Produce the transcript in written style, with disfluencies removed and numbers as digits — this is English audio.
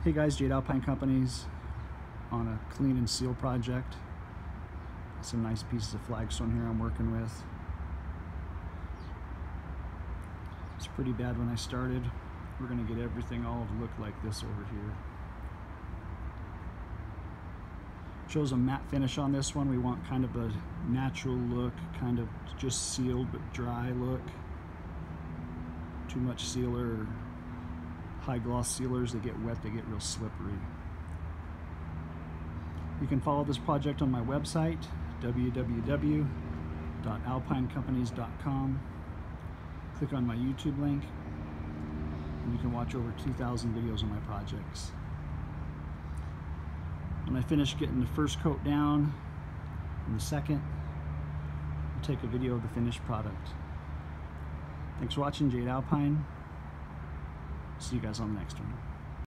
Hey guys, Jade Alpine Companies on a clean and seal project. Some nice pieces of flagstone here I'm working with. It's pretty bad when I started. We're going to get everything all to look like this over here. Shows a matte finish on this one. We want kind of a natural look, kind of just sealed but dry look. Too much sealer, high gloss sealers, they get wet, they get real slippery. You can follow this project on my website, www.alpinecompanies.com. Click on my YouTube link, and you can watch over 2,000 videos on my projects. When I finish getting the first coat down and the second, I'll take a video of the finished product. Thanks for watching, Jade Alpine. See you guys on the next one.